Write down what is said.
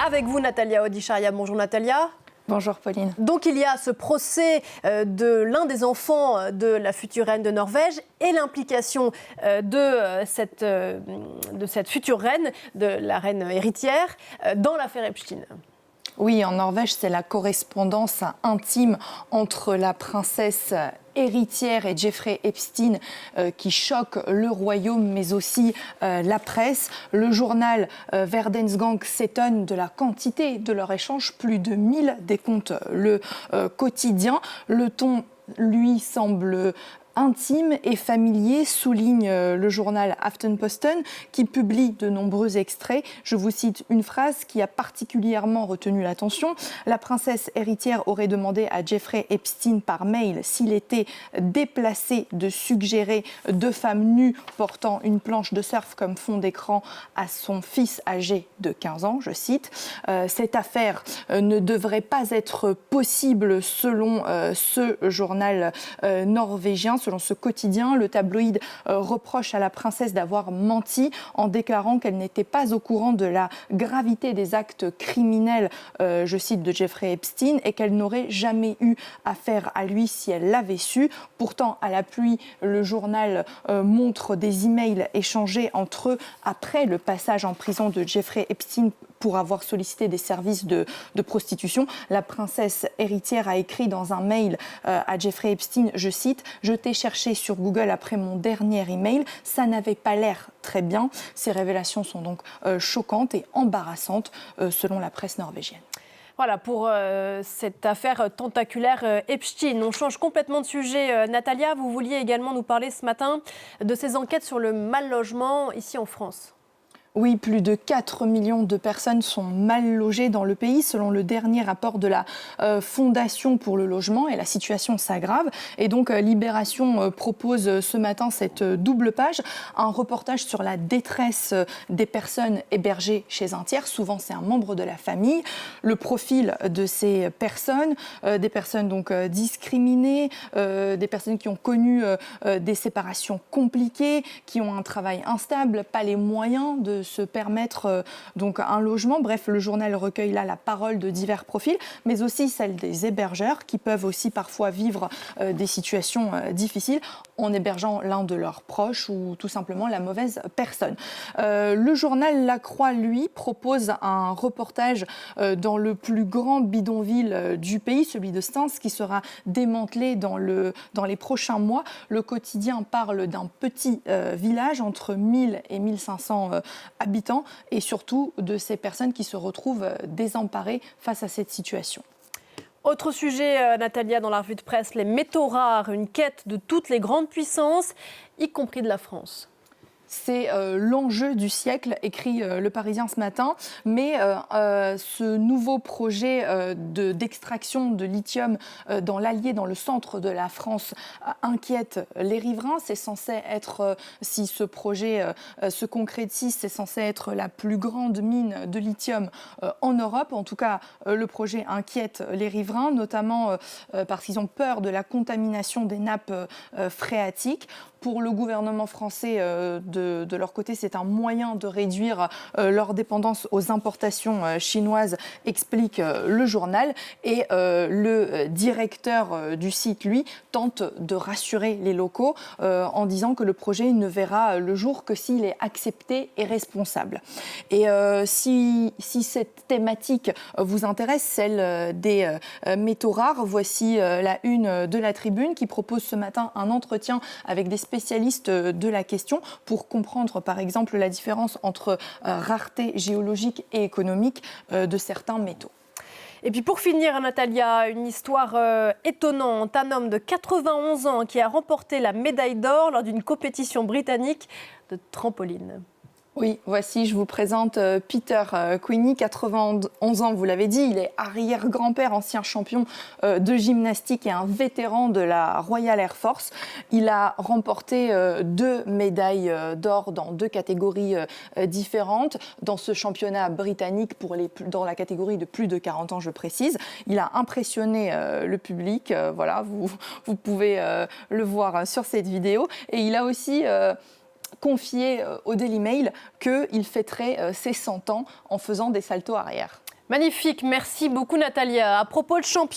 Avec vous, Natalia Odisharia. Bonjour Natalia. Bonjour Pauline. Donc il y a ce procès de l'un des enfants de la future reine de Norvège et l'implication de cette future reine, de la reine héritière, dans l'affaire Epstein. Oui, en Norvège, c'est la correspondance intime entre la princesse héritière et Jeffrey Epstein qui choque le royaume, mais aussi la presse. Le journal Verdensgang s'étonne de la quantité de leur échange, plus de 1000 décompte le quotidien. Le ton, lui, semble intime et familier, souligne le journal Aftenposten, qui publie de nombreux extraits. Je vous cite une phrase qui a particulièrement retenu l'attention. La princesse héritière aurait demandé à Jeffrey Epstein par mail s'il était déplacé de suggérer 2 femmes nues portant une planche de surf comme fond d'écran à son fils âgé de 15 ans, je cite. Cette affaire ne devrait pas être possible selon ce journal norvégien. Selon ce quotidien, le tabloïd reproche à la princesse d'avoir menti en déclarant qu'elle n'était pas au courant de la gravité des actes criminels, je cite, de Jeffrey Epstein, et qu'elle n'aurait jamais eu affaire à lui si elle l'avait su. Pourtant, à l'appui, le journal montre des emails échangés entre eux après le passage en prison de Jeffrey Epstein pour avoir sollicité des services de prostitution. La princesse héritière a écrit dans un mail à Jeffrey Epstein, je cite, « Je t'ai cherché sur Google après mon dernier email, ça n'avait pas l'air très bien ». Ces révélations sont donc choquantes et embarrassantes selon la presse norvégienne. Voilà pour cette affaire tentaculaire Epstein. On change complètement de sujet. Natalia, vous vouliez également nous parler ce matin de ces enquêtes sur le mal-logement ici en France. Oui, plus de 4 millions de personnes sont mal logées dans le pays, selon le dernier rapport de la Fondation pour le logement, et la situation s'aggrave. Et donc, Libération propose ce matin cette double page, un reportage sur la détresse des personnes hébergées chez un tiers. Souvent, c'est un membre de la famille. Le profil de ces personnes, des personnes donc discriminées, des personnes qui ont connu des séparations compliquées, qui ont un travail instable, pas les moyens de se permettre donc un logement. Bref, le journal recueille là la parole de divers profils, mais aussi celle des hébergeurs qui peuvent aussi parfois vivre des situations difficiles en hébergeant l'un de leurs proches ou tout simplement la mauvaise personne. Le journal La Croix, lui, propose un reportage dans le plus grand bidonville du pays, celui de Stens, qui sera démantelé dans les prochains mois. Le quotidien parle d'un petit village entre 1000 et 1500 habitants et surtout de ces personnes qui se retrouvent désemparées face à cette situation. Autre sujet, Natalia, dans la revue de presse, les métaux rares, une quête de toutes les grandes puissances, y compris de la France. C'est l'enjeu du siècle, écrit Le Parisien ce matin. Mais ce nouveau projet d'extraction de lithium dans l'Allier, dans le centre de la France, inquiète les riverains. C'est censé être, si ce projet se concrétise, c'est censé être la plus grande mine de lithium en Europe. En tout cas, le projet inquiète les riverains, notamment parce qu'ils ont peur de la contamination des nappes phréatiques. Pour le gouvernement français, de leur côté, c'est un moyen de réduire leur dépendance aux importations chinoises, explique le journal. Et le directeur du site, lui, tente de rassurer les locaux en disant que le projet ne verra le jour que s'il est accepté et responsable. Et si cette thématique vous intéresse, celle des métaux rares, voici la une de la Tribune qui propose ce matin un entretien avec des spécialistes de la question pour comprendre par exemple la différence entre rareté géologique et économique de certains métaux. Et puis pour finir, Natalia, une histoire étonnante. Un homme de 91 ans qui a remporté la médaille d'or lors d'une compétition britannique de trampoline. Oui, voici, je vous présente Peter Queeny, 91 ans, vous l'avez dit. Il est arrière-grand-père, ancien champion de gymnastique et un vétéran de la Royal Air Force. Il a remporté 2 médailles d'or dans 2 catégories différentes. Dans ce championnat britannique, dans la catégorie de plus de 40 ans, je précise. Il a impressionné le public, voilà, vous pouvez le voir sur cette vidéo. Et il a aussi confié au Daily Mail qu'il fêterait ses 100 ans en faisant des saltos arrière. Magnifique, merci beaucoup Natalia. À propos de champion.